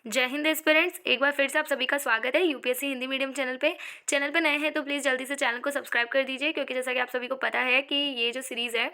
जय हिंद एस्पिरेंट्स, एक बार फिर से आप सभी का स्वागत है यूपीएससी हिंदी मीडियम चैनल पे। चैनल पे नए हैं तो प्लीज़ जल्दी से चैनल को सब्सक्राइब कर दीजिए, क्योंकि जैसा कि आप सभी को पता है कि ये जो सीरीज़ है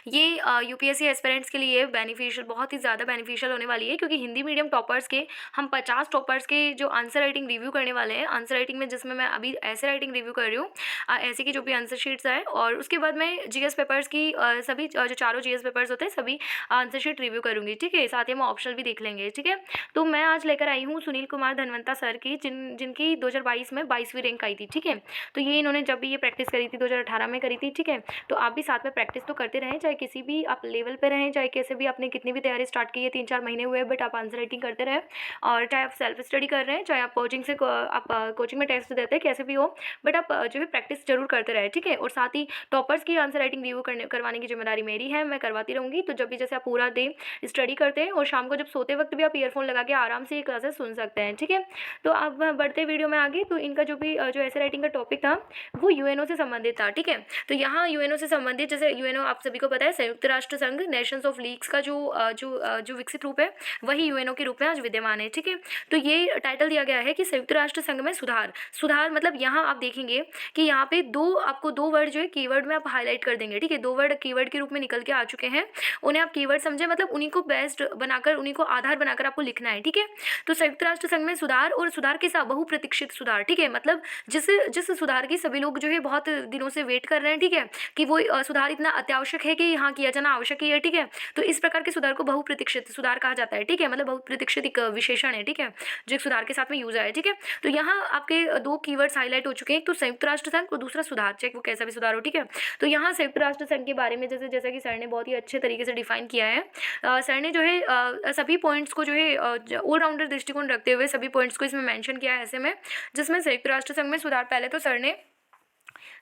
ये यूपीएससी एस्पिरेंट्स के लिए बेनिफिशियल, बहुत ही ज़्यादा बेनिफिशियल होने वाली है। क्योंकि हिंदी मीडियम टॉपर्स के हम 50 टॉपर्स के जो आंसर राइटिंग रिव्यू करने वाले हैं, आंसर राइटिंग में जिसमें मैं अभी ऐसे राइटिंग रिव्यू कर रही हूँ, ऐसे की जो भी आंसर शीट्स है, और उसके बाद मैं जीएस पेपर्स की सभी जो चारों जीएस पेपर्स होते हैं सभी आंसर शीट रिव्यू करूँगी। ठीक है, साथ ही हम ऑप्शनल भी देख लेंगे। ठीक है, तो मैं आज लेकर आई हूँ सुनील कुमार धनवंता सर की, जिनकी 2022 में 22वीं रैंक आई थी। ठीक है, तो ये इन्होंने जब भी ये प्रैक्टिस करी थी 2018 में करी थी। ठीक है, तो आप भी साथ में प्रैक्टिस तो करते रहें, चाहे किसी भी आप लेवल पे रहें, चाहे कैसे भी आपने कितनी भी तैयारी स्टार्ट की है, 3-4 महीने हुए, बट आप आंसर राइटिंग करते रहें। और चाहे आप सेल्फ स्टडी कर रहे हैं, चाहे आप कोचिंग से आप कोचिंग में टेस्ट देते हैं, कैसे भी हो, बट आप जो है प्रैक्टिस जरूर करते रहे। ठीक है, और साथ ही टॉपर्स की आंसर राइटिंग रिव्यू करवाने की जिम्मेदारी मेरी है, मैं करवाती रहूँगी। तो जब भी जैसे आप पूरा डे स्टडी करते हैं और शाम को जब सोते वक्त भी आप ईयरफोन लगा के आराम से ये क्लासेस सुन सकते हैं। ठीक है, तो अब बढ़ते वीडियो में आगे। तो इनका जो भी जो ऐसे राइटिंग का टॉपिक था वो यूएनओ से संबंधित था। ठीक है, तो यहाँ यूएनओ से संबंधित, जैसे यूएनओ आप सभी को पता है, संयुक्त राष्ट्र संघ, नेशंस ऑफ लीग्स का जो विकसित रूप है वही यूएनओ के रूप में आज विद्यमान है। ठीक है, तो ये टाइटल दिया गया है कि संयुक्त राष्ट्र संघ में सुधार। सुधार मतलब यहाँ आप देखेंगे कि यहाँ पे आपको दो वर्ड जो है कीवर्ड में आप हाईलाइट कर देंगे। ठीक है, दो वर्ड कीवर्ड के रूप में निकल के आ चुके हैं, उन्हें आप कीवर्ड समझे, मतलब उन्हीं को बेस्ट बनाकर, उन्हीं को आधार बनाकर आपको लिखना है। ठीक है, तो संयुक्त राष्ट्र संघ में सुधार, और सुधार के साथ बहुप्रतीक्षित सुधार। ठीक है, मतलब जिस जिस सुधार की सभी लोग जो है बहुत दिनों से वेट कर रहे हैं। ठीक है, कि वो सुधार इतना अत्यावश्यक है कि यहाँ किया जाना आवश्यक ही है। ठीक है, तो इस प्रकार के सुधार को बहुप्रतीक्षित सुधार कहा जाता है। ठीक है, मतलब बहुप्रतीक्षित एक विशेषण है। ठीक है, जो एक सुधार के साथ में यूज है। ठीक है, तो यहाँ आपके दो कीवर्ड्स हाईलाइट हो चुके हैं, एक तो संयुक्त राष्ट्र संघ और दूसरा सुधार, चाहे वो कैसा भी सुधार हो। ठीक है, तो यहाँ संयुक्त राष्ट्र संघ के बारे में जैसा कि सर ने बहुत ही अच्छे तरीके से डिफाइन किया है। सर ने जो है सभी पॉइंट्स को जो है ऑलराउंडर दृष्टिकोण रखते हुए सभी पॉइंट्स को इसमें मेंशन किया है ऐसे में, जिसमें संयुक्त राष्ट्र संघ में सुधार, पहले तो सर ने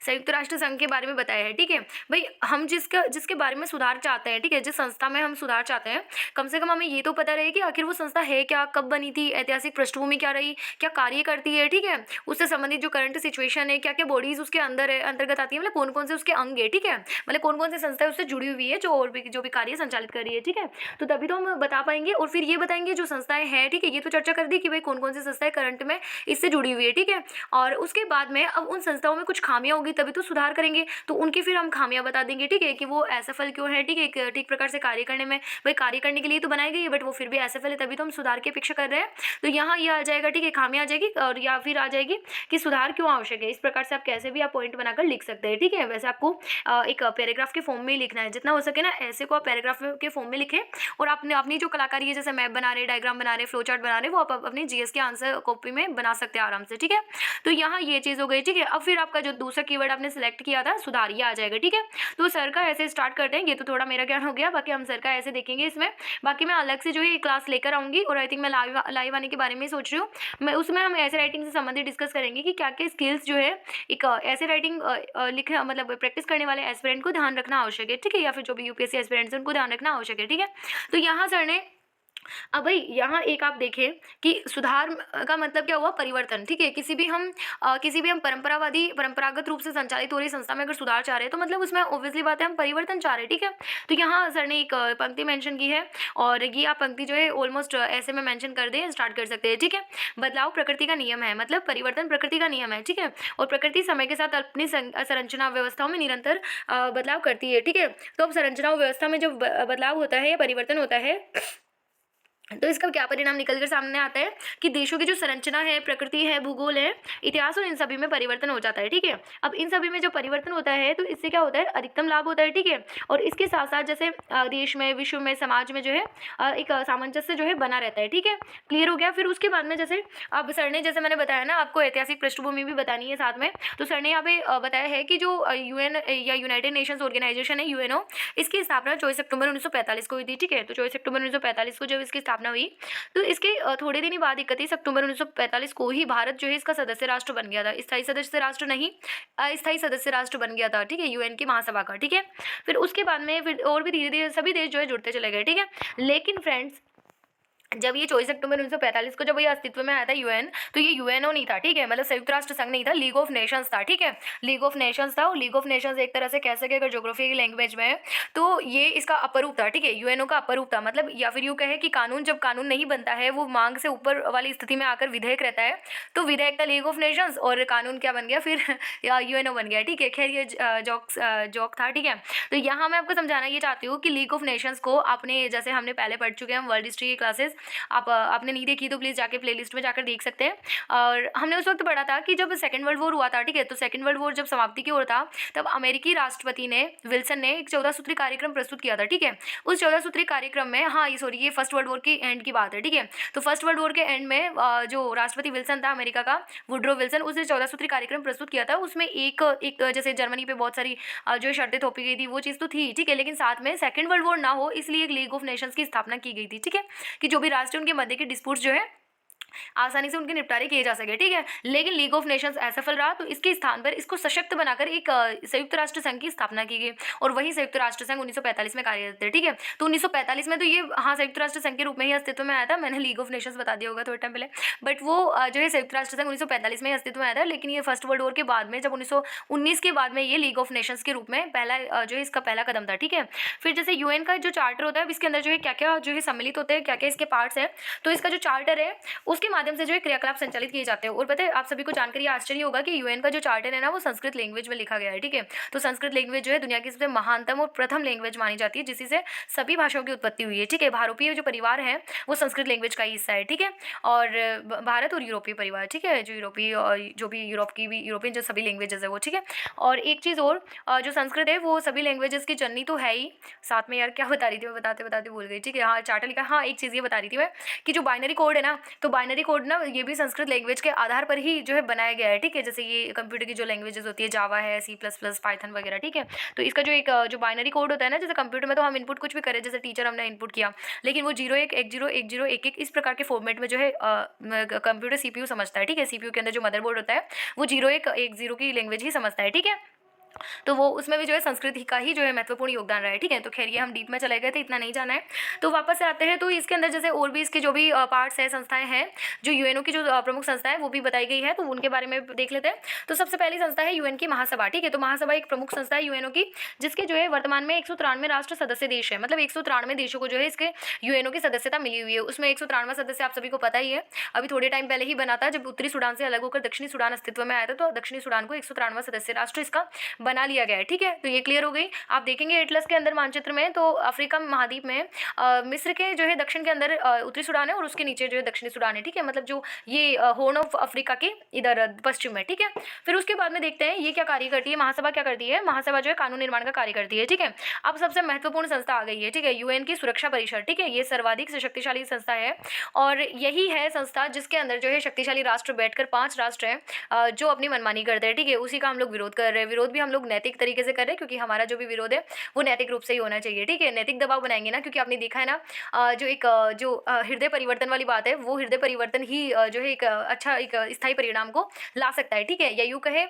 संयुक्त राष्ट्र संघ के बारे में बताया है। ठीक है भाई, हम जिसके बारे में सुधार चाहते हैं, ठीक है, जिस संस्था में हम सुधार चाहते हैं, कम से कम हमें ये तो पता रहे कि आखिर वो संस्था है क्या, कब बनी थी, ऐतिहासिक पृष्ठभूमि क्या रही, क्या कार्य करती है। ठीक है, उससे संबंधित जो करंट सिचुएशन है, क्या क्या बॉडीज उसके अंदर है, अंतर्गत आती है, मतलब कौन कौन से उसके अंग है। ठीक है, मतलब कौन कौन सी संस्थाएं उससे जुड़ी हुई है, जो भी कार्य संचालित कर रही है। ठीक है, तो तभी तो हम बता पाएंगे, और फिर ये बताएंगे जो संस्थाएं हैं। ठीक है, ये तो चर्चा कर दी कि भाई कौन कौन सी संस्थाएं करंट में इससे जुड़ी हुई है। ठीक है, और उसके बाद में अब उन संस्थाओं में कुछ खामियां होगी तभी तो सुधार करेंगे, तो उनकी फिर हम खामियां बता देंगे। ठीक है, कि वो असफल क्यों है। ठीक है, ठीक प्रकार से कार्य करने में, भाई कार्य करने के लिए तो बनाई गई है बट वो फिर भी असफल है, तभी तो हम सुधार की अपेक्षा कर रहे हैं। तो यहाँ ये आ जाएगा। ठीक है, खामियां आ जाएगी, और या फिर आ जाएगी कि सुधार क्यों आवश्यक है। इस प्रकार से आप कैसे भी आप पॉइंट बनाकर लिख सकते हैं। ठीक है, वैसे आपको एक पैराग्राफ के फॉर्म में ही लिखना है, जितना हो सके ना ऐसे को आप पैराग्राफ के फॉर्म में लिखें, और आपने अपनी जो कलाकारी है, जैसे मैप बना रहे, डायग्राम बना रहे, फ्लो चार्ट बना रहे, वो आप अपने जीएस के आंसर कॉपी में बना सकते हैं आराम से। ठीक है, तो यहाँ ये चीज़ हो गई। ठीक है, अब फिर आपका जो दूसरा कीवर्ड आपने सेलेक्ट किया था सुधार, ये आ जाएगा। ठीक है, तो सर का ऐसे स्टार्ट करते हैं। ये तो थोड़ा मेरा ज्ञान हो गया, बाकी हम सर का ऐसे देखेंगे इसमें। बाकी मैं अलग से जो है क्लास लेकर आऊँगी, और आई थिंक मैं लाइव आने के बारे में सोच रही हूँ। मैं उसमें हम ऐसे राइटिंग से संबंधित डिस्कस करेंगे कि क्या क्या स्किल्स जो है एक ऐसे राइटिंग लिखे, मतलब प्रैक्टिस करने वाले एस्पिरेंट को ध्यान रखना आवश्यक है। ठीक है, या फिर जो भी यूपीएससी एस्पिरेंट्स हैं उनको ध्यान रखना आवश्यक है। ठीक है, तो यहाँ सर ने अब भाई यहाँ एक आप देखें कि सुधार का मतलब क्या हुआ, परिवर्तन। ठीक है, किसी भी हम परंपरागत रूप से संचालित हो रही संस्था में अगर सुधार चाह रहे हैं, तो मतलब उसमें ऑब्वियसली बात है हम परिवर्तन चाह रहे हैं। ठीक है, तो यहाँ सर ने एक पंक्ति मेंशन की है, और ये आप पंक्ति जो है ऑलमोस्ट ऐसे में मेंशन कर दें, स्टार्ट कर सकते हैं। ठीक है, बदलाव प्रकृति का नियम है, मतलब परिवर्तन प्रकृति का नियम है। ठीक है, और प्रकृति समय के साथ अपनी संरचना व्यवस्थाओं में निरंतर बदलाव करती है। ठीक है, तो अब संरचना व्यवस्था में जो बदलाव होता है या परिवर्तन होता है, तो इसका क्या परिणाम निकलकर सामने आता है कि देशों की जो संरचना है, प्रकृति है, भूगोल है, इतिहास, और इन सभी में परिवर्तन हो जाता है। ठीक है, अब इन सभी में जो परिवर्तन होता है तो इससे क्या होता है, अधिकतम लाभ होता है। ठीक है, और इसके साथ साथ जैसे देश में, विश्व में, समाज में जो है एक सामंजस्य जो है बना रहता है। ठीक है, क्लियर हो गया। फिर उसके बाद में जैसे अब सर ने, जैसे मैंने बताया ना, आपको ऐतिहासिक पृष्ठभूमि भी बतानी है साथ में, तो सर ने यहाँ पे बताया है कि जो यूएन या यूनाइटेड नेशंस ऑर्गेनाइजेशन है, यूएनओ, इसकी स्थापना 24 अक्टूबर 1945 को हुई थी। ठीक है, तो 24 अक्टूबर 1945 को जब इसकी स्थापना हुई, तो इसके थोड़े दिन बाद 31 अक्टूबर 1945 को ही भारत जो है इसका सदस्य राष्ट्र बन गया था। स्थायी सदस्य राष्ट्र नहीं, अस्थायी सदस्य राष्ट्र बन गया था। ठीक है, यूएन की महासभा का। ठीक है, फिर उसके बाद में फिर और भी धीरे धीरे सभी देश जो है जुड़ते चले गए। ठीक है, लेकिन फ्रेंड्स जब ये 24 अक्टूबर 1945 को जब ये अस्तित्व में आया था यूएन, तो ये यूएनओ नहीं था, ठीक है, मतलब संयुक्त राष्ट्र संघ नहीं था, लीग ऑफ नेशंस था, ठीक है, लीग ऑफ नेशंस था। और लीग ऑफ नेशंस एक तरह से कह सके अगर ज्योग्राफी की लैंग्वेज में है, तो ये इसका अपर रूप था, ठीक है, यूएनओ का अपर रूप था, मतलब या फिर यूँ कहे कि कानून जब कानून नहीं बनता है, वो मांग से ऊपर वाली स्थिति में आकर विधेयक रहता है, तो विधेयक था लीग ऑफ नेशंस और कानून क्या बन गया फिर यूएनओ बन गया, ठीक है। खैर ये जोक था, ठीक है। तो यहाँ मैं आपको समझाना ये चाहती हूँ कि लीग ऑफ नेशंस को आपने, जैसे हमने पहले पढ़ चुके हैं हम वर्ल्ड हिस्ट्री की क्लासेस, आपने नहीं देखी तो प्लीज़ जाके प्लेलिस्ट में जाकर देख सकते हैं। और हमने उस वक्त पढ़ा था कि जब सेकेंड वर्ल्ड वॉर हुआ था, ठीक है, तो सेकेंड वर्ल्ड वॉर जब समाप्ति की ओर था, तब अमेरिकी राष्ट्रपति ने विल्सन ने एक 14 सूत्री कार्यक्रम प्रस्तुत किया था, ठीक है। उस 14 सूत्री कार्यक्रम में, हाँ ये सॉरी ये फर्स्ट वर्ल्ड वॉर की एंड की बात है, ठीक है। तो फर्स्ट वर्ल्ड वॉर के एंड में जो राष्ट्रपति विल्सन था अमेरिका का, वुड्रो विल्सन, उसने 14 सूत्री कार्यक्रम प्रस्तुत किया था। उसमें एक एक जैसे जर्मनी पे बहुत सारी जो शर्तें थोपी गई थी, वो चीज़ तो थी, ठीक है, लेकिन साथ में सेकेंड वर्ल्ड वॉर ना हो इसलिए एक लीग ऑफ नेशंस की स्थापना की गई थी, ठीक है, कि जो भी राष्ट्र उनके मध्य के डिस्प्यूट्स जो है आसानी से उनके निपटारे किए जा सके, ठीक है। लेकिन लीग ऑफ नेशंस असफल रहा, तो इसके स्थान पर इसको सशक्त बनाकर एक संयुक्त राष्ट्र संघ की स्थापना की गई और वही संयुक्त राष्ट्र संघ 1945 में कार्यरत है, ठीक है। तो 1945 में तो ये हाँ संयुक्त राष्ट्र संघ के रूप में ही अस्तित्व में आया था, मैंने लीग ऑफ नेशंस बता दिया होगा थोड़े टाइम पहले, बट वो जो है संयुक्त राष्ट्र संघ 1945 में ही अस्तित्व में आया था। लेकिन ये फर्स्ट वर्ल्ड वॉर के बाद में, जब 1919 के बाद में ये लीग ऑफ नेशंस के रूप में पहला जो है इसका पहला कदम था, ठीक है। फिर जैसे यूएन का जो चार्टर होता है, इसके अंदर जो है क्या क्या जो है सम्मिलित होते हैं, क्या क्या इसके पार्ट्स हैं, तो इसका जो चार्टर है उसके माध्यम से जो है क्रियाकलाप संचालित किए जाते हैं। और पता है आप सभी को जानकर ये आश्चर्य होगा कि यूएन का जो चार्टर है ना, वो संस्कृत लैंग्वेज में लिखा गया है, ठीक है। तो संस्कृत लैंग्वेज जो है दुनिया की सबसे महानतम और प्रथम लैंग्वेज मानी जाती है, जिसी से सभी भाषाओं की उत्पत्ति हुई है, ठीक है। भारतीय जो परिवार है वो संस्कृत लैंग्वेज का ही हिस्सा है, ठीक है। और भारत और यूरोपीय परिवार, ठीक है, जो यूरोपीय और जो भी यूरोप की भी यूरोपियन जो सभी लैंग्वेजेस है वो, ठीक है। और एक चीज़ और, जो संस्कृत है वो सभी लैंग्वेजेस की जननी तो है ही, साथ में यार क्या बता रही थी मैं बताते बताते भूल गई, ठीक है। हाँ चार्टर लिखा, हाँ एक चीज़ ये बता रही थी मैं कि जो बाइनरी कोड है ना, तो बाइनरी कोड ना ये भी संस्कृत लैंग्वेज के आधार पर ही जो है बनाया गया है, ठीक है। जैसे ये कंप्यूटर की जो लैंग्वेजेस होती है, जावा है, सी प्लस प्लस, पाइथन वगैरह, ठीक है। तो इसका जो एक जो बाइनरी कोड होता है ना, जैसे कंप्यूटर में तो हम इनपुट कुछ भी करें, जैसे टीचर हमने इनपुट किया, लेकिन वो 01101011 इस प्रकार के फॉर्मेट में जो है कंप्यूटर सीपीयू समझता है, ठीक है। सीपीयू के अंदर जो मदरबोर्ड होता है वो 0110 की लैंग्वेज ही समझता है, ठीक है। तो वो उसमें भी जो है संस्कृत का ही जो है महत्वपूर्ण योगदान रहा है, ठीक है। तो खैर ये हम डीप में चले गए थे, इतना नहीं जाना है। तो वापस से आते हैं, तो इसके अंदर जैसे और भी इसके जो भी पार्ट्स है, संस्थाएं हैं, जो यूएनओ की जो प्रमुख संस्था है वो भी बताई गई है, तो उनके बारे में देख लेते हैं। तो सबसे पहली संस्था है यूएन की महासभा, ठीक है। तो महासभा एक प्रमुख संस्था है यूएनओ की, जिसके जो है वर्तमान में 193 राष्ट्र सदस्य देश है, मतलब 193 देशों को जो है इसके यूएनओ की सदस्यता मिली हुई है। उसमें 193वां सदस्य आप सभी को पता ही है, अभी थोड़े टाइम पहले ही बना था, जब उत्तरी सूडान से अलग होकर दक्षिणी सूडान अस्तित्व में आया था, तो दक्षिणी सूडान को 193वां सदस्य राष्ट्र इसका बना लिया गया है, ठीक है। तो ये क्लियर हो गई। आप देखेंगे एटलस के अंदर मानचित्र में, तो अफ्रीका महाद्वीप में मिस्र के जो है दक्षिण के अंदर उत्तरी सूडान है और उसके नीचे जो है दक्षिणी सूडान है, ठीक है। मतलब जो ये हॉर्न ऑफ अफ्रीका के इधर पश्चिम में, ठीक है। फिर उसके बाद में देखते हैं ये क्या कार्य करती है, महासभा क्या करती है। महासभा जो है कानून निर्माण का कार्य करती है, ठीक है। अब सबसे महत्वपूर्ण संस्था आ गई है, ठीक है, यूएन की सुरक्षा परिषद, ठीक है। ये सर्वाधिक शक्तिशाली संस्था है और यही है संस्था जिसके अंदर जो है शक्तिशाली राष्ट्र बैठकर 5 राष्ट्र हैं जो अपनी मनमानी करते हैं, ठीक है। उसी का हम लोग विरोध कर रहे हैं। विरोध भी हम लोग नैतिक तरीके से कर रहे हैं, क्योंकि हमारा जो भी विरोध है वो नैतिक रूप से ही होना चाहिए, ठीक है। नैतिक दबाव बनाएंगे ना, क्योंकि आपने देखा है ना जो एक जो हृदय परिवर्तन वाली बात है, वो हृदय परिवर्तन ही जो है एक अच्छा एक स्थायी परिणाम को ला सकता है, ठीक है। या यूँ कहे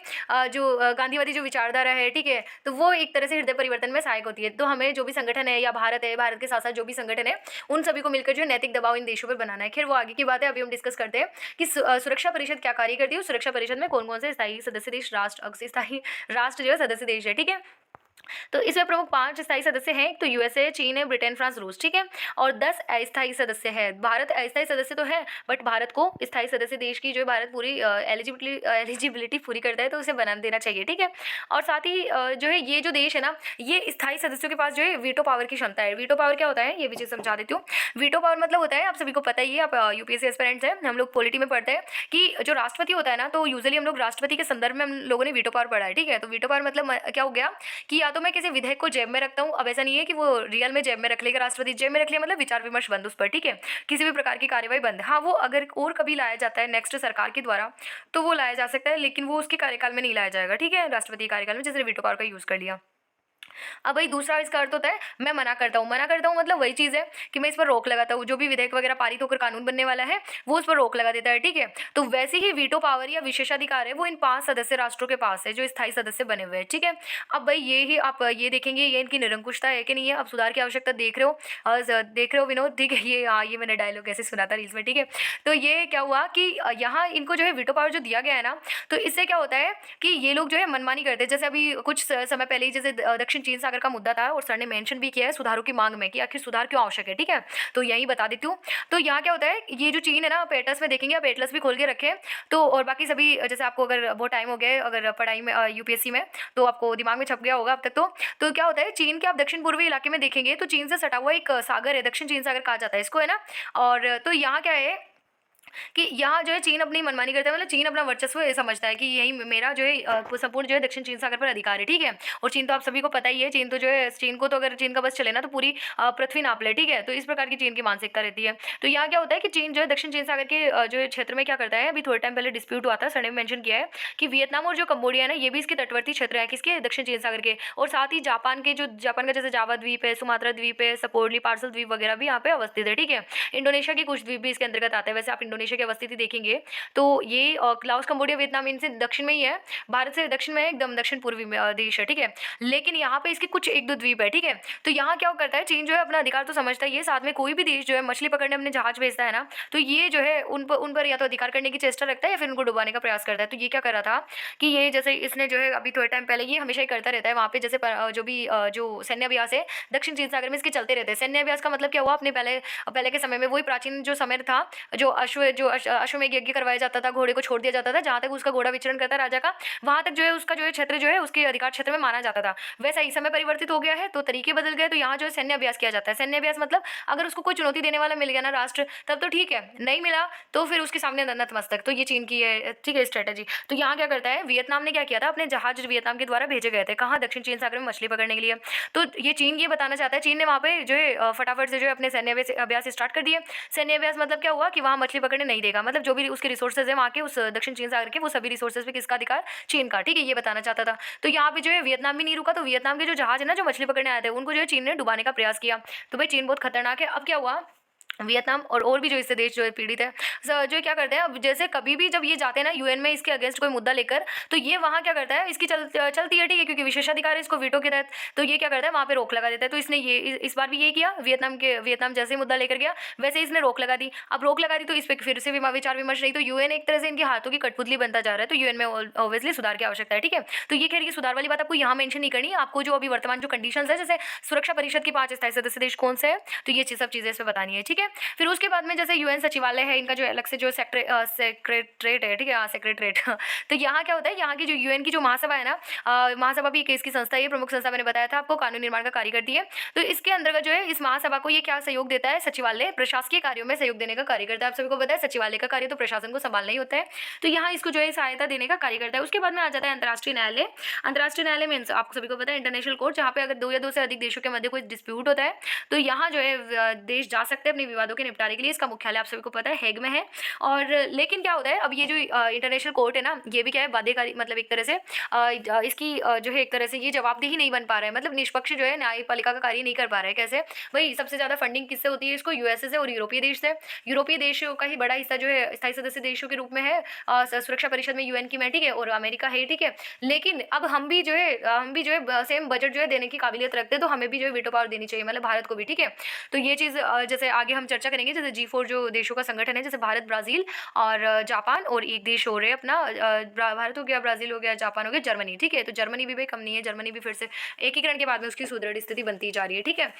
जो गांधीवादी जो विचारधारा है, ठीक है, तो वो एक तरह से हृदय परिवर्तन में सहायक होती है। तो हमें जो भी संगठन है या भारत है, भारत के साथ साथ जो भी संगठन है, उन सभी को मिलकर जो है नैतिक दबाव इन देशों पर बनाना है। खैर वो आगे की बात है, अभी हम डिस्कस करते हैं कि सुरक्षा परिषद क्या कार्य करती है। सुरक्षा परिषद में कौन कौन से स्थायी सदस्य देश स्थायी राष्ट्र जो है सदस्य देश है, ठीक है। तो इसमें प्रमुख 5 स्थायी सदस्य हैं, एक तो यूएसए, चीन है, ब्रिटेन, फ्रांस, रूस, ठीक है। और 10 अस्थायी सदस्य है। भारत अस्थायी सदस्य तो है, बट भारत को स्थायी सदस्य देश की जो है भारत पूरी एलिजिबिलिटी पूरी करता है, तो उसे बना देना चाहिए, ठीक है। और साथ ही जो है ये जो देश है ना, ये स्थायी सदस्यों के पास जो है वीटो पावर की क्षमता है। वीटो पावर क्या होता है ये भी चीज़ समझा देती हूँ। वीटो पावर मतलब होता है, आप सभी को पता ही है, आप यूपीएससी एस्पिरेंट्स हैं, हम लोग पॉलिटी में पढ़ते हैं कि जो राष्ट्रपति होता है ना, तो यूजुअली हम लोग राष्ट्रपति के संदर्भ में हम लोगों ने वीटो पावर पढ़ा है, ठीक है। तो वीटो पावर मतलब क्या हो गया कि या तो मैं किसी विधेयक को जेब में रखता हूँ, अब ऐसा नहीं है कि वो रियल में जेब में रख लेगा, राष्ट्रपति जेब में रख लिया मतलब विचार विमर्श बंद उस पर, ठीक है। किसी भी प्रकार की कार्यवाही बंद। हाँ वो अगर और कभी लाया जाता है नेक्स्ट सरकार के द्वारा तो वो लाया जा सकता है, लेकिन वो उसके कार्यकाल में नहीं लाया जाएगा, ठीक है, राष्ट्रपति कार्यकाल में, जैसे वीटो पावर का यूज़ कर लिया। अब भाई दूसरा इसका अर्थ होता है मैं मना करता हूँ। मना करता हूँ मतलब वही चीज़ है कि मैं इस पर रोक लगाता हूँ। जो भी विधेयक वगैरह पारित होकर कानून बनने वाला है वो उस पर रोक लगा देता है, ठीक है। तो वैसे ही वीटो पावर या विशेषाधिकार है वो इन 5 सदस्य राष्ट्रों के पास है जो स्थायी सदस्य बने हुए हैं, ठीक है। अब भाई ये ही आप ये देखेंगे ये इनकी निरंकुशता है कि नहीं है। अब सुधार की आवश्यकता देख रहे हो, देख रहे हो विनोद, ठीक है। ये हाँ, ये मैंने डायलॉग ऐसे सुना था रील्स में, ठीक है। तो ये क्या हुआ कि यहाँ इनको जो है वीटो पावर जो दिया गया है ना, तो इससे क्या होता है कि ये लोग जो है मनमानी करते हैं। जैसे अभी कुछ समय पहले ही जैसे दक्षिण चीन सागर का मुद्दा था और सर ने मेंशन भी किया है सुधारों की मांग में कि आखिर सुधार क्यों आवश्यक है, ठीक है। तो यही बता देती हूँ। तो यहाँ क्या होता है, ये जो चीन है ना, आप एटलस में देखेंगे, आप एटलस भी खोल के रखें तो, और बाकी सभी जैसे आपको अगर बहुत टाइम हो गया है अगर पढ़ाई में यूपीएससी में, तो आपको दिमाग में छप गया होगा अब तक। तो क्या होता है, चीन के आप दक्षिण पूर्वी इलाके में देखेंगे तो चीन से सटा हुआ एक सागर है, दक्षिण चीन सागर कहा जाता है इसको, है ना। और तो यहाँ क्या है कि यहाँ जो है चीन अपनी मनमानी करता है, मतलब चीन अपना वर्चस्व ये समझता है कि यही मेरा जो है संपूर्ण जो है दक्षिण चीन सागर पर अधिकार है, ठीक है। और चीन तो आप सभी को पता ही है, चीन तो जो है, चीन को तो अगर चीन का बस चले ना तो पूरी पृथ्वी नाप ले, ठीक है। तो इस प्रकार की चीन की मानसिकता रहती है। तो यहाँ क्या होता है कि चीन जो है दक्षिण चीन सागर के जो है क्षेत्र में क्या करता है, अभी थोड़े टाइम पहले डिस्प्यूट हुआ था, सर ने मेंशन किया है कि वियतनाम और जो कंबोडिया है ना, ये भी इसके तटवर्ती क्षेत्र है, किसके, दक्षिण चीन सागर के। और साथ ही जापान के, जो जापान का जैसे जावा द्वीप है, सुमात्रा द्वीप है, सपोर्टली पार्सल द्वीप वगैरह भी यहाँ पे अवस्थित है, ठीक है। इंडोनेशिया के कुछ द्वीप भी इसके अंतर्गत आते हैं। वैसे आप इंडोनेशिया की अवस्थिति देखेंगे तो ये लाओस, कंबोडिया, वियतनाम इनसे दक्षिण में ही है, भारत से दक्षिण में है, एकदम दक्षिण पूर्वी में देश है, ठीक है। लेकिन यहाँ पे इसके कुछ एक दो द्वीप है, ठीक है। तो यहाँ क्या करता है, चीन जो है अपना अधिकार तो समझता है, ये साथ में कोई भी देश जो है मछली पकड़ने अपने जहाज भेजता है ना, तो ये जो है उन पर या तो अधिकार करने की चेष्टा रखता है या फिर उनको डुबाने का प्रयास करता है। तो ये क्या कर रहा था कि ये जैसे इसने जो है अभी थोड़े टाइम पहले, ये हमेशा ही करता रहता है वहाँ पे, जैसे जो भी जो सैन्य अभ्यास है दक्षिण चीन सागर में इसके चलते रहते हैं। सैन्य अभ्यास का मतलब क्या हुआ, अपने पहले पहले के समय में, वही प्राचीन जो समय था, जो अश्वमेध यज्ञ करवाया जाता था, घोड़े को छोड़ दिया जाता था, जहाँ तक उसका घोड़ा विचरण करता राजा का, वहाँ तक जो है उसका जो है क्षेत्र जो है उसके अधिकार क्षेत्र में माना जाता था। वैसा ही समय परिवर्तित हो गया है तो तरीके बदल गए। तो यहाँ जो है सैन्य अभ्यास किया जाता है। सैन्य अभ्यास मतलब अगर उसको कोई चुनौती देने वाला मिल गया ना राष्ट्र, तब तो ठीक है, नहीं मिला तो फिर उसके सामने नतमस्तक। तो ये चीन की है, ठीक है, स्ट्रेटेजी। तो यहाँ क्या करता है, वियतनाम ने क्या किया था, अपने जहाज वियतनाम के द्वारा भेजे गए थे, कहाँ, दक्षिण चीन सागर में मछली पकड़ने के लिए। तो ये चीन ये बताना चाहता है, चीन ने वहाँ पे जो है फटाफट से जो है अपने सैन्य अभ्यास स्टार्ट कर दिए। सैन्य अभ्यास मतलब क्या हुआ कि वहाँ मछली पकड़ने नहीं देगा, मतलब जो भी उसके रिसोर्सेज है वहाँ के, उस दक्षिण चीन सागर के, वो सभी रिसोर्सेज पे किसका अधिकार, चीन का, ठीक है, ये बताना चाहता था। तो यहाँ पे जो है वियतनाम भी नहीं रुका, तो वियतनाम के जो जहाज है ना, जो मछली पकड़ने आए थे, उनको जो है चीन ने डुबाने का प्रयास किया। तो भाई चीन बहुत खतरनाक है। अब क्या हुआ, वियतनाम और भी जो इससे देश जो है पीड़ित है, जो है क्या करते हैं, अब जैसे कभी भी जब ये जाते हैं ना यूएन में इसके अगेंस्ट कोई मुद्दा लेकर, तो ये वहाँ क्या करता है, इसकी चलती है, ठीक है, क्योंकि विशेषाधिकार है इसको वीटो के तहत। तो ये क्या करता है, वहाँ पे रोक लगा देता है। तो इसने ये इस बार भी ये किया, वियतनाम जैसे ही मुद्दा लेकर गया वैसे ही इसने रोक लगा दी। अब रोक लगा दी तो इस पर फिर से विचार विमर्श नहीं, तो यूएन एक तरह से इनके हाथों की कठपुतली बनता जा रहा है। तो यूएन में ऑब्वियसली सुधार की आवश्यकता है, ठीक है। तो ये खैर ये सुधार वाली बात आपको यहाँ मेंशन नहीं करनी है, आपको जो अभी वर्तमान जो कंडीशन है, जैसे सुरक्षा परिषद के 5 स्थायी सदस्य देश कौन से है, तो ये सब चीज़ें इस पर बतानी है, ठीक है। फिर उसके बाद में जैसे यूएन सचिवालय है, इनका जो अलग से जो सेक्रेटरेट है, ठीक है, सेक्रेटरेट तो यहाँ क्या होता है, यहाँ की जो यूएन की जो महासभा है ना, महासभा भी केस की संस्था है, प्रमुख संस्था, मैंने बताया था आपको, कानून निर्माण का कार्य करती है। तो इसके अंतर्गत जो है इस महासभा को ये क्या सहयोग देता है, सचिवालय प्रशासकीय कार्यों में सहयोग देने का कार्य करता है। आप सभी को पता है सचिवालय का कार्य तो प्रशासन को संभालना ही होता है, तो यहाँ इसको जो है सहायता देने का कार्य करता है। उसके बाद में आ जाता है अंतर्राष्ट्रीय न्यायालय। अंतर्राष्ट्रीय न्यायालय में आपको सभी को पता है इंटरनेशनल कोर्ट, जहाँ पे अगर 2 या 2 से अधिक देशों के मध्य कोई डिस्प्यूट होता है तो यहाँ जो है देश जा सकते हैं अपने विवादों के निपटारे के लिए। इसका मुख्यालय आप सभी को पता है हेग में है। और लेकिन क्या होता है, अब ये जो इंटरनेशनल कोर्ट है ना, ये भी क्या है, बाध्यकारी, मतलब एक तरह से इसकी जो है एक तरह से ये जवाबदेही नहीं बन पा रहा है, मतलब निष्पक्ष जो है न्यायपालिका का कार्य नहीं कर पा रहा है। कैसे भाई, सबसे ज़्यादा फंडिंग किससे होती है, इसको यूएसए से और यूरोपीय देश से। यूरोपीय देशों का ही बड़ा हिस्सा जो है स्थायी सदस्य देशों के रूप में है सुरक्षा परिषद में यूएन की में, ठीक है, और अमेरिका है, ठीक है। लेकिन अब हम भी जो है सेम बजट जो है देने की काबिलियत रखते हैं, तो हमें भी जो है वीटो पावर देनी चाहिए, मतलब भारत को भी, ठीक है। तो ये चीज़ जैसे आगे हम चर्चा करेंगे, जैसे G4 जो देशों का संगठन है, जैसे भारत, ब्राज़ील और जापान, और एक देश हो रहे हैं अपना भारत हो गया, ब्राज़ील हो गया, जापान हो गया, जर्मनी, ठीक है। तो जर्मनी भी भाई कम नहीं है, जर्मनी भी फिर से एकीकरण के बाद में उसकी सुदृढ़ स्थिति बनती जा रही है, ठीक है।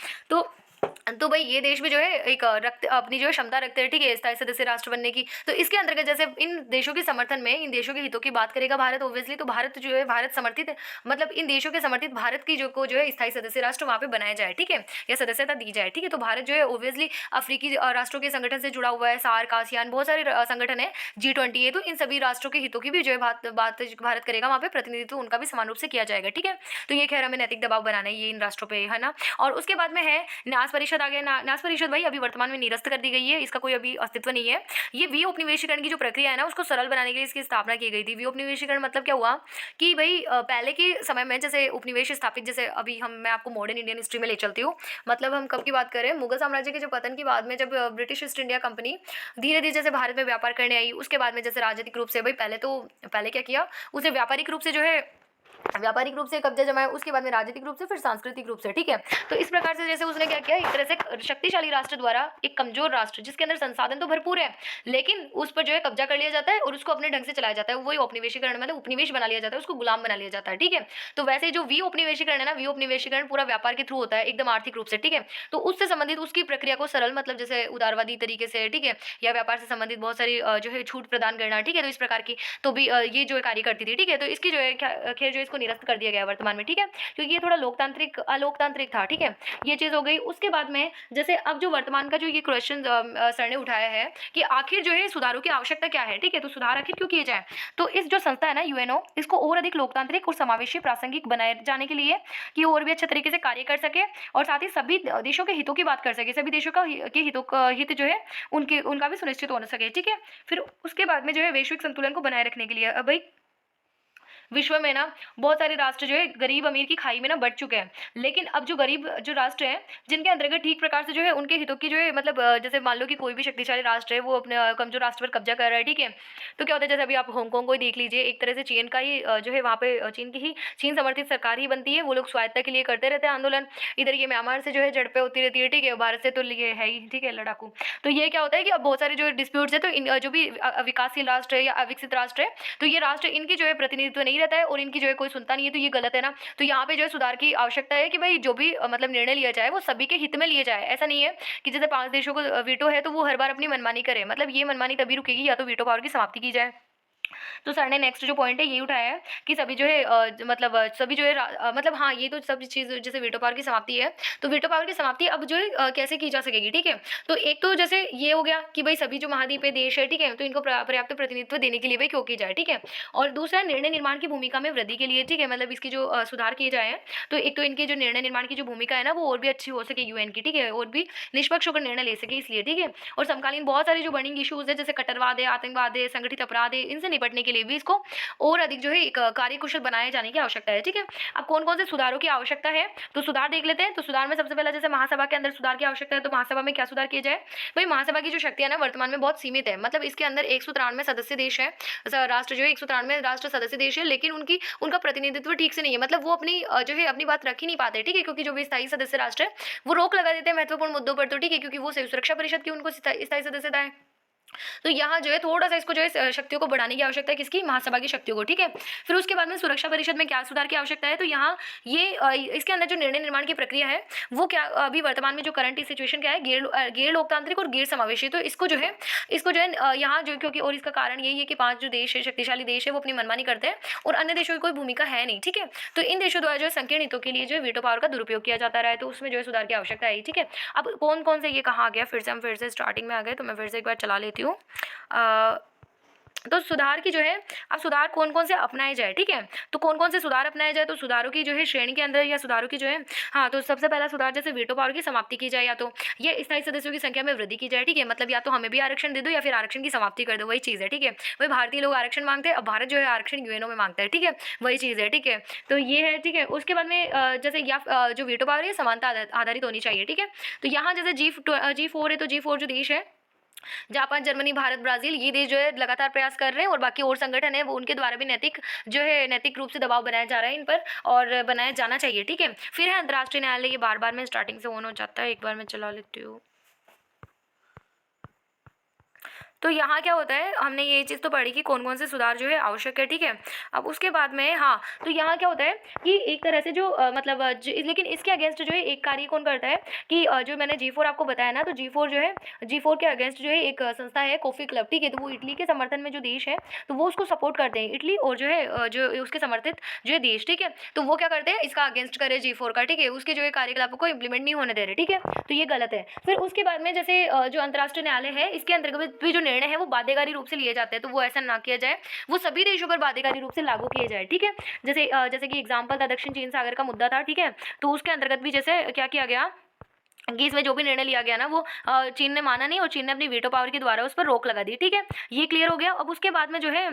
तो भाई ये देश भी जो है एक अपनी जो है क्षमता रखते हैं, ठीक है, स्थायी सदस्य राष्ट्र बनने की। तो इसके अंतर्गत जैसे इन देशों के समर्थन में, इन देशों के हितों की बात करेगा भारत ऑब्वियसली, तो भारत जो है, भारत समर्थित है, मतलब इन देशों के समर्थित भारत की जो है स्थायी सदस्य राष्ट्र वहाँ पे बनाया जाए, ठीक है, या सदस्यता दी जाए, ठीक है। तो भारत जो है ऑब्वियसली अफ्रीकी राष्ट्रों के संगठन से जुड़ा हुआ है, सार्क, आसियान, बहुत सारे संगठन है, G20 है, तो इन सभी राष्ट्रों के हितों की भी जो है बात भारत करेगा, वहाँ पे प्रतिनिधित्व उनका भी समान रूप से किया जाएगा, ठीक है। तो ये खैर हमें नैतिक दबाव बनाना है ये इन राष्ट्रों पर, है ना। और उसके बाद में है न्यास न्यास परिषद आ गया। न्यास परिषद भाई अभी वर्तमान में निरस्त कर दी गई है, इसका कोई अभी अस्तित्व नहीं है। ये विउपनिवेशीकरण की जो प्रक्रिया है ना, उसको सरल बनाने के लिए इसकी स्थापना की गई थी। विउपनिवेशीकरण मतलब क्या हुआ कि भाई पहले के समय में जैसे उपनिवेश स्थापित, जैसे अभी मैं आपको मॉडर्न इंडियन हिस्ट्री में ले चलती हूँ। मतलब हम कब की बात करें, मुगल साम्राज्य के जो पतन के बाद में जब ब्रिटिश ईस्ट इंडिया कंपनी धीरे धीरे जैसे भारत में व्यापार करने आई, उसके बाद में जैसे राजनीतिक रूप से भाई पहले क्या किया, उसे व्यापारिक रूप से जो है व्यापारिक रूप से कब्जा जमाया, उसके बाद में राजनीतिक रूप से, फिर सांस्कृतिक रूप से, ठीक है। तो इस प्रकार से जैसे उसने क्या किया, एक तरह से शक्तिशाली राष्ट्र द्वारा एक कमजोर राष्ट्र जिसके अंदर संसाधन तो भरपूर है लेकिन उस पर जो है कब्जा कर लिया जाता है और उसको अपने ढंग से चलाया जाता है, वही औपनिवेशीकरण मतलब उपनिवेश बना लिया जाता है, उसको गुलाम बना लिया जाता है, ठीक है। तो वैसे जो विउपनिवेशीकरण है ना, विउपनिवेशीकरण पूरा व्यापार के थ्रू होता है, एकदम आर्थिक रूप से, ठीक है। तो उससे संबंधित उसकी प्रक्रिया को सरल मतलब जैसे उदारवादी तरीके से, ठीक है, या व्यापार से संबंधित बहुत सारी जो है छूट प्रदान करना, ठीक है। तो इस प्रकार की तो भी ये जो है कार्य करती थी, ठीक है। तो इसकी जो है खैर जो इसको निरस्त कर दिया गया वर्तमान में, ठीक है, क्योंकि ये थोड़ा अलोकतांत्रिक था, ठीक है। ये चीज हो गई। उसके बाद में जैसे अब जो वर्तमान का जो ये क्वेश्चन सर ने उठाया है कि आखिर जो है सुधारों की आवश्यकता क्या है, ठीक है। तो सुधार आखिर क्यों किए जाए, तो इस जो संस्था है ना यूएनओ, इसको और अधिक लोकतांत्रिक और समावेशी प्रासंगिक बनाए जाने के लिए कि और भी अच्छे तरीके से कार्य कर सके और साथ ही सभी देशों के हितों की बात कर सके, सभी देशों का के हितों का हित जो है उनका भी सुनिश्चित हो सके, ठीक है। फिर उसके बाद में जो है वैश्विक संतुलन को बनाए रखने के लिए अब भाई विश्व में ना बहुत सारे राष्ट्र जो है गरीब अमीर की खाई में ना बढ़ चुके हैं, लेकिन अब जो गरीब जो राष्ट्र हैं जिनके अंतर्गत ठीक प्रकार से जो है उनके हितों की जो है मतलब जैसे मान लो कि कोई भी शक्तिशाली राष्ट्र है वो अपने कमजोर राष्ट्र पर कब्जा कर रहा है, ठीक है। तो क्या होता है, जैसे अभी आप हांगकांग को ही देख लीजिए, एक तरह से चीन का ही जो है वहाँ पे चीन समर्थित सरकार ही बनती है, वो लोग स्वायत्ता के लिए करते रहते हैं आंदोलन। इधर ये म्यांमार से जो है झड़पें होती रहती है, ठीक है, भारत से तो ये है ही, ठीक है, लड़ाकू। तो ये क्या होता है कि अब बहुत सारे जो डिस्प्यूट्स है, तो इन जो भी विकासशील राष्ट्र है या अविकसित राष्ट्र है, तो ये राष्ट्र इनकी जो है प्रतिनिधित्व नहीं रहता है और इनकी जो है कोई सुनता नहीं है, तो ये गलत है ना। तो यहाँ पे जो है सुधार की आवश्यकता है कि भाई जो भी मतलब निर्णय लिया जाए वो सभी के हित में लिया जाए। ऐसा नहीं है कि जैसे 5 देशों को वीटो है तो वो हर बार अपनी मनमानी करे, मतलब ये मनमानी तभी रुकेगी या तो वीटो पावर की समाप्ति की जाए। तो सर ने नेक्स्ट जो पॉइंट है ये उठाया है कि सभी जो है मतलब सभी जो है मतलब हाँ, ये तो सब चीज़ जैसे वीटो पावर की समाप्ति है, तो वीटो पावर की समाप्ति अब जो है कैसे की जा सकेगी, ठीक है। तो एक तो जैसे ये हो गया कि भाई सभी जो महाद्वीपीय देश है, ठीक है, तो इनको पर्याप्त प्रतिनिधित्व देने के लिए भाई क्यों की जाए, ठीक है। और दूसरा निर्णय निर्माण की भूमिका में वृद्धि के लिए, ठीक है, मतलब इसकी जो सुधार किए जाए हैं, तो एक तो इनके जो निर्णय निर्माण की जो भूमिका है ना वो और भी अच्छी हो सके यूएन की, ठीक है, और भी निष्पक्ष होकर निर्णय ले सके इसलिए, ठीक है। और समकालीन बहुत सारे जो बर्निंग इशूज है जैसे कट्टरवाद है, आतंकवाद है, संगठित अपराध है, इनसे निपटने के लिए भी इसको और अधिक जो है एक कार्यकुशल बनाए जाने की आवश्यकता है, ठीक है। अब कौन कौन से सुधारों की आवश्यकता है, तो सुधार देख लेते हैं। तो सुधार में सबसे पहला जैसे महासभा के अंदर सुधार की आवश्यकता है, तो महासभा में क्या सुधार किए जाए, भाई महासभा की जो शक्तियां ना वर्तमान में बहुत सीमित है, मतलब इसके अंदर 193 सदस्य देश है, राष्ट्र जो है 193 राष्ट्र सदस्य देश है, लेकिन उनका प्रतिनिधित्व ठीक से नहीं है, मतलब वो अपनी जो है अपनी बात रख ही नहीं पाते, ठीक है, क्योंकि जो भी स्थायी सदस्य राष्ट्र है वो रोक लगा देते हैं महत्वपूर्ण मुद्दों पर, तो ठीक है, क्योंकि वो सुरक्षा परिषद की उनको स्थायी सदस्यता है। तो यहाँ जो है थोड़ा सा इसको जो है शक्तियों को बढ़ाने की आवश्यकता है, किसकी, महासभा की शक्तियों को, ठीक है। फिर उसके बाद में सुरक्षा परिषद में क्या सुधार की आवश्यकता है, तो यहाँ ये इसके अंदर जो निर्णय निर्माण की प्रक्रिया है वो क्या अभी वर्तमान में जो करंट सिचुएशन क्या है, गैर लोकतांत्रिक और गैर समावेशी, तो इसको जो है यहाँ जो क्योंकि और इसका कारण यही है कि 5 जो देश है शक्तिशाली देश है वो अपनी मनमानी करते हैं और अन्य देशों की कोई भूमिका है नहीं, ठीक है। तो इन देशों द्वारा जो है संकीर्ण हितों के लिए जो है वीटो पावर का दुरुपयोग किया जाता रहा है, तो उसमें जो है सुधार की आवश्यकता है, ठीक है। अब कौन कौन से ये कहाँ आ गया, फिर से स्टार्टिंग में आ गए, तो मैं फिर से एक बार चला लेती हूँ। तो सुधार की जो है अब सुधार कौन कौन से अपनाए जाए, ठीक है। तो कौन कौन से सुधार अपनाए जाए, तो सुधारों की जो है श्रेणी के अंदर या सुधारों की जो है हाँ, तो सबसे पहला सुधार जैसे वीटो पावर की समाप्ति की जाए, या तो ये स्थायी सदस्यों की संख्या में वृद्धि की जाए, ठीक है, मतलब या तो हमें भी आरक्षण दे दो या फिर आरक्षण की समाप्ति कर दो, वही चीज़ है, ठीक है। वही भारतीय लोग आरक्षण मांगते हैं, अब भारत जो है आरक्षण यूएनओ में मांगता है, ठीक है, वही चीज़ है, ठीक है। तो ये है, ठीक है। उसके बाद में जैसे या जो वीटो पावर है समानता आधारित होनी चाहिए, ठीक है। तो यहाँ जैसे G4 है, तो G4 जो देश है जापान, जर्मनी, भारत, ब्राजील, ये देश जो है लगातार प्रयास कर रहे हैं और बाकी और संगठन है वो उनके द्वारा भी नैतिक रूप से दबाव बनाया जा रहा है इन पर और बनाया जाना चाहिए, ठीक है। फिर है अंतर्राष्ट्रीय न्यायालय, ये बार बार में स्टार्टिंग से ऑन हो जाता है, एक बार मैं चला लेती हूँ। तो यहाँ क्या होता है, हमने ये चीज़ तो पढ़ी कि कौन कौन से सुधार जो है आवश्यक है, ठीक है। अब उसके बाद में हाँ, तो यहाँ क्या होता है कि एक तरह से जो लेकिन इसके अगेंस्ट जो है एक कार्य कौन करता है कि जो मैंने G4 आपको बताया ना, तो G4 के अगेंस्ट जो है एक संस्था है कॉफ़ी क्लब, ठीक है। तो वो इटली के समर्थन में जो देश है तो वो उसको सपोर्ट करते हैं, इटली और जो है जो उसके समर्थित जो है देश, ठीक है। तो वो क्या करते हैं, इसका अगेंस्ट करे G4 का, ठीक है, उसके जो है कार्यकलापों को इम्प्लीमेंट नहीं होने दे रहे, ठीक है। तो ये गलत है। फिर उसके बाद में जैसे जो अंतर्राष्ट्रीय न्यायालय है इसके अंतर्गत भी जो निर्णय है वो बाध्यकारी रूप से लिए जाते हैं, तो वो ऐसा ना किया जाए, वो सभी देशों पर बाध्यकारी रूप से लागू किए जाए, ठीक है। जैसे कि एग्जाम्पल था दक्षिण चीन सागर का मुद्दा था, ठीक है। तो उसके अंतर्गत भी जैसे क्या किया गया कि इसमें जो भी निर्णय लिया गया ना वो चीन ने माना नहीं और चीन ने अपनी वीटो पावर के द्वारा उस पर रोक लगा दी। ठीक है, ये क्लियर हो गया। अब उसके बाद में जो है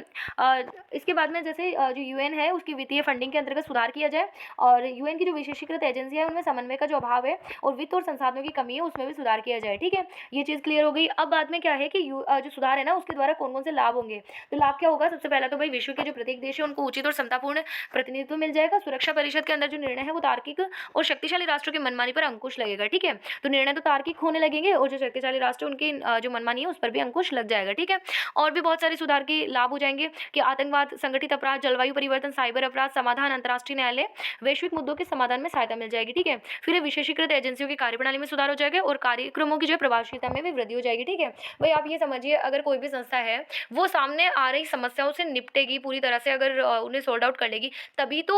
इसके बाद में जैसे जो यूएन है उसकी वित्तीय फंडिंग के अंतर्गत सुधार किया जाए और यूएन की जो विशेषीकृत एजेंसी है उनमें समन्वय का जो अभाव है और वित्त और संसाधनों की कमी है उसमें भी सुधार किया जाए। ठीक है, ये चीज़ क्लियर हो गई। अब बाद में क्या है कि जो सुधार है ना उसके द्वारा कौन कौन से लाभ होंगे। तो लाभ क्या होगा, सबसे पहला तो भाई विश्व के जो प्रत्येक देश है उनको उचित और समतापूर्ण प्रतिनिधित्व मिल जाएगा। सुरक्षा परिषद के अंदर जो निर्णय है वो तार्किक और शक्तिशाली राष्ट्रों की मनमानी पर अंकुश लगेगा। ठीक है, तो निर्णय तो तार्किक होने लगेंगे और जो शक्तिशाली राष्ट्र उनकी जो मनमानी है उस पर भी अंकुश लग जाएगा। ठीक है, और भी बहुत सारे सुधार के लाभ हो जाएंगे कि आतंकवाद, संगठित अपराध, जलवायु परिवर्तन, साइबर अपराध समाधान, अंतर्राष्ट्रीय न्यायालय, वैश्विक मुद्दों के समाधान में सहायता मिल जाएगी। ठीक है, फिर विशेषीकृत एजेंसियों की कार्यप्रणाली में सुधार हो जाएगा और कार्यक्रमों की जो प्रभावशीलता में भी वृद्धि हो जाएगी। ठीक है, भाई आप ये समझिए अगर कोई भी संस्था है वो सामने आ रही समस्याओं से निपटेगी पूरी तरह से, अगर उन्हें सॉल्व आउट कर लेगी तभी तो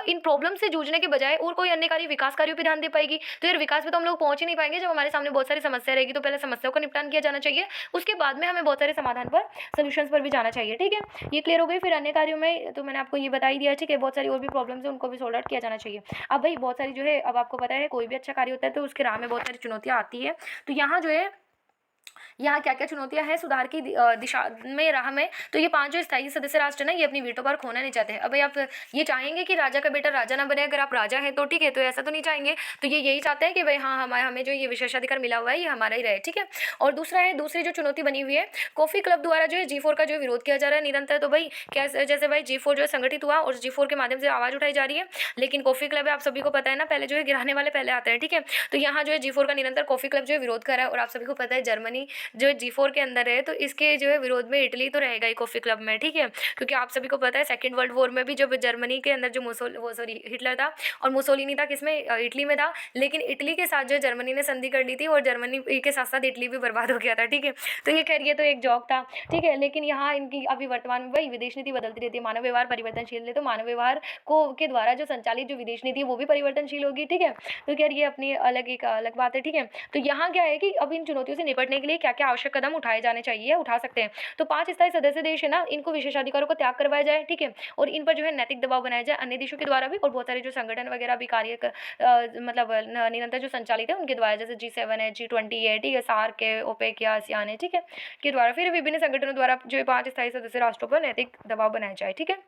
इन प्रॉब्लम से जूझने के बजाय और कोई अन्य कार्य, विकास कार्यों पर ध्यान दे पाएगी। तो यार विकास पे तो हम लोग पहुंच ही नहीं पाएंगे जब हमारे सामने बहुत सारी समस्या रहेगी। तो पहले समस्याओं का निपटान किया जाना चाहिए, उसके बाद में हमें बहुत सारे समाधान पर, सोल्यूशंस पर भी जाना चाहिए। ठीक है, ये क्लियर हो गई। फिर अन्य कार्यों में तो मैंने आपको ये बता ही दिया। ठीक है, बहुत सारी और भी प्रॉब्लम्स है उनको भी सॉल्व आउट किया जाना चाहिए। अब भाई बहुत सारी जो है, अब आपको पता है कोई भी अच्छा कार्य होता है तो उसके राह में बहुत सारी चुनौतियाँ आती है। तो यहाँ जो है, यहाँ क्या क्या चुनौतियां हैं सुधार की दिशा में, राह में। तो ये 5 जो स्थायी सदस्य राष्ट्र ना ये अपनी वीटो पावर खोना नहीं चाहते हैं। अब भाई आप ये चाहेंगे कि राजा का बेटा राजा ना बने, अगर आप राजा हैं तो ठीक है, तो ऐसा तो नहीं चाहेंगे। तो ये यही चाहते हैं कि भाई हाँ हमें जो ये विशेषाधिकार मिला हुआ है ये हमारा ही रहे। ठीक है, और दूसरी जो चुनौती बनी हुई है, कॉफी क्लब द्वारा जो है G4 का जो विरोध किया जा रहा है निरंतर। तो भाई क्या, जैसे भाई G4 जो है संगठित हुआ और G4 के माध्यम से आवाज उठाई जा रही है, लेकिन कॉफी क्लब है आप सभी को पता है ना, पहले जो है गिराने वाले पहले आते हैं। ठीक है, तो यहाँ जो है G4 का निरंतर कॉफी क्लब जो है विरोध कर रहा है और आप सभी को पता है जर्मनी जो G4 के अंदर है, तो इसके जो है विरोध में इटली तो रहेगा ही कॉफी क्लब में। ठीक है, क्योंकि आप सभी को पता है सेकंड वर्ल्ड वॉर में भी जब जर्मनी के अंदर जो हिटलर था और मुसोलिनी था किसमें, इटली में था, लेकिन इटली के साथ जो जर्मनी ने संधि कर ली थी और जर्मनी के साथ साथ इटली भी बर्बाद हो गया था। ठीक है, तो ये खैर ये तो एक जॉक था। ठीक है, लेकिन यहाँ इनकी अभी वर्तमान में वही विदेश नीति बदलती रहती है, मानव व्यवहार परिवर्तनशील है, तो मानव व्यवहार को के द्वारा जो संचालित जो विदेश नीति है वो भी परिवर्तनशील होगी। ठीक है, तो खैर ये अपनी एक अलग बात है। ठीक है, तो यहाँ क्या है कि अब इन चुनौतियों से निपटने के लिए क्या क्या आवश्यक कदम उठाए जाने चाहिए, उठा सकते हैं। तो 5 स्थायी सदस्य देश है ना, इनको विशेषाधिकारों को त्याग करवाया जाए। ठीक है, और इन पर जो है नैतिक दबाव बनाया जाए अन्य देशों के द्वारा भी, और बहुत सारे जो संगठन वगैरह भी मतलब निरंतर जो संचालित है उनके द्वारा, जैसे G7 है, G20 है, ठीक है, सार्क है, ओपेक या आसियान है, ठीक है, के द्वारा, फिर विभिन्न संगठनों द्वारा जो 5 स्थायी सदस्य राष्ट्रों पर नैतिक दबाव बनाया जाए। ठीक है,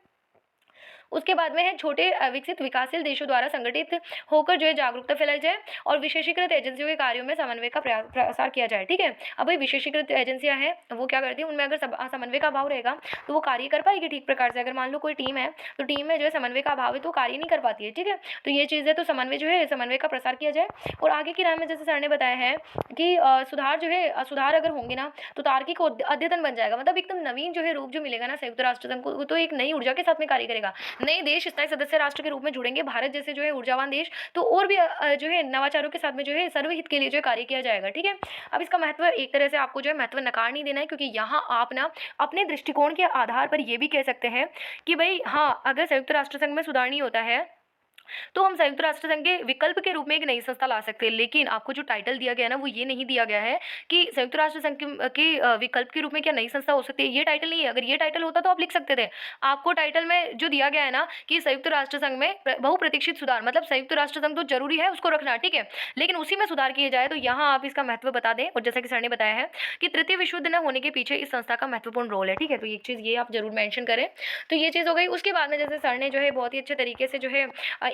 उसके बाद में है छोटे विकसित विकासशील देशों द्वारा संगठित होकर जो है जागरूकता फैलाई जाए और विशेषीकृत एजेंसियों के कार्यों में समन्वय का प्रसार किया जाए। ठीक है, अब भाई विशेषीकृत एजेंसियां हैं वो क्या करती हैं, उनमें अगर समन्वय का अभाव रहेगा तो वो कार्य कर पाएगी ठीक प्रकार से। अगर मान लो कोई टीम है तो टीम में जो है समन्वय का अभाव है तो कार्य नहीं कर पाती है। ठीक है, तो ये चीज़ है, तो समन्वय जो है समन्वय का प्रसार किया जाए। और आगे की राह में जैसे सर ने बताया है कि सुधार जो है सुधार अगर होंगे ना तो तार्किक अद्यतन बन जाएगा, मतलब एकदम नवीन जो है रूप जो मिलेगा ना संयुक्त राष्ट्र संघ को, तो एक नई ऊर्जा के साथ में कार्य करेगा। नए देश स्थायी सदस्य राष्ट्र के रूप में जुड़ेंगे, भारत जैसे जो है ऊर्जावान देश, तो और भी जो है नवाचारों के साथ में जो है सर्वहित के लिए जो है कार्य किया जाएगा। ठीक है, अब इसका महत्व एक तरह से आपको जो है महत्व नकार नहीं देना है, क्योंकि यहाँ आप ना अपने दृष्टिकोण के आधार पर ये भी कह सकते हैं कि भाई हाँ अगर संयुक्त राष्ट्र संघ में सुधार नहीं होता है तो हम संयुक्त राष्ट्र संघ के विकल्प के रूप में एक नई संस्था ला सकते हैं। लेकिन आपको जो टाइटल दिया गया है ना वो ये नहीं दिया गया है कि संयुक्त राष्ट्र संघ के विकल्प के रूप में क्या नई संस्था हो सकती है, ये टाइटल नहीं है। अगर ये टाइटल होता तो आप लिख सकते थे। आपको टाइटल में जो दिया गया है ना कि संयुक्त राष्ट्र संघ में बहुप्रतीक्षित सुधार, मतलब संयुक्त राष्ट्र संघ तो जरूरी है उसको रखना, ठीक है, लेकिन उसी में सुधार किए जाए, तो यहाँ आप इसका महत्व बता दें। और जैसा कि सर ने बताया है कि तृतीय विश्व युद्ध न होने के पीछे इस संस्था का महत्वपूर्ण रोल है। ठीक है, तो एक चीज़ ये आप जरूर मेंशन करें। तो ये चीज़ हो गई। उसके बाद में जैसे सर ने जो है बहुत ही अच्छे तरीके से जो है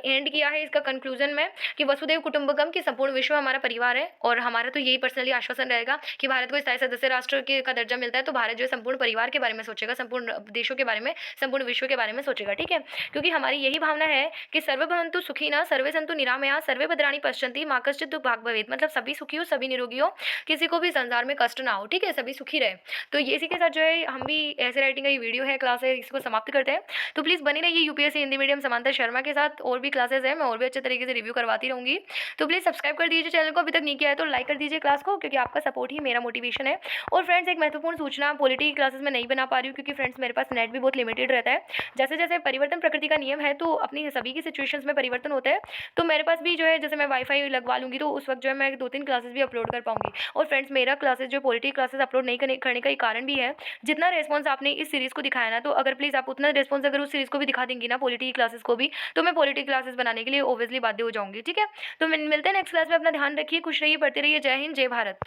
एंड किया है इसका कंक्लूजन में कि वसुधैव कुटुंबकम की संपूर्ण विश्व हमारा परिवार है। और हमारा तो यही पर्सनली आश्वासन रहेगा कि भारत को स्थायी सदस्य राष्ट्र का दर्जा मिलता है तो भारत जो है संपूर्ण परिवार के बारे में सोचेगा, संपूर्ण देशों के बारे में, संपूर्ण विश्व के बारे में सोचेगा। ठीक है, क्योंकि हमारी यही भावना है कि सर्वे भवन्तु सुखिनः सर्वे सन्तु निरामया सर्वे भद्राणि पश्यन्ति मा कश्चित् दुःखभाग् भवेत्, मतलब सभी सुखी हो, सभी निरोगी हो, किसी को भी संसार में कष्ट ना हो। ठीक है, सभी सुखी रहे। तो ये इसी के साथ जो है हम भी ऐसे राइटिंग का ये वीडियो है, क्लास है, इसको समाप्त करते हैं। तो प्लीज़ बने रहिए यूपीएससी हिंदी मीडियम समांतर शर्मा के साथ। और भी क्लासेस है, मैं और भी अच्छे तरीके से रिव्यू करवाती रहूँगी। तो प्लीज़ सब्सक्राइब कर दीजिए चैनल को, अभी तक नहीं किया है तो लाइक कर दीजिए क्लास को, क्योंकि आपका सपोर्ट ही मेरा मोटिवेशन है। और फ्रेंड्स एक महत्वपूर्ण सूचना, पॉलिटी की क्लासेस में नहीं बना पा रही हूँ क्योंकि फ्रेंड्स मेरे पास नेट भी बहुत लिमिटेड रहता है। जैसे जैसे परिवर्तन प्रकृति का नियम है तो अपनी सभी की सिचुएशंस में परिवर्तन होता है। तो मेरे पास भी जो है जैसे मैं वाईफाई लगवा लूँगी तो उस वक्त जो है मैं 2-3 क्लासेस भी अपलोड कर पाऊँगी। और फ्रेंड्स मेरा क्लासेस जो पॉलिटी क्लासेस अपलोड नहीं करने का एक कारण भी है, जितना रिस्पॉन्स आपने इस सीरीज़ को दिखाया ना, तो अगर प्लीज़ आप उतना रिस्पॉन्स अगर उस सीरीज़ को भी दिखा देंगी ना, पॉलिटी क्लासेस को भी, तो मैं पॉलिटी क्लासेस बनाने के लिए ऑब्वियसली बाध्य हो जाऊँगी, ठीक है? तो मिलते हैं नेक्स्ट क्लास में, अपना ध्यान रखिए, खुश रहिए, पढ़ते रहिए। जय हिंद, जय भारत।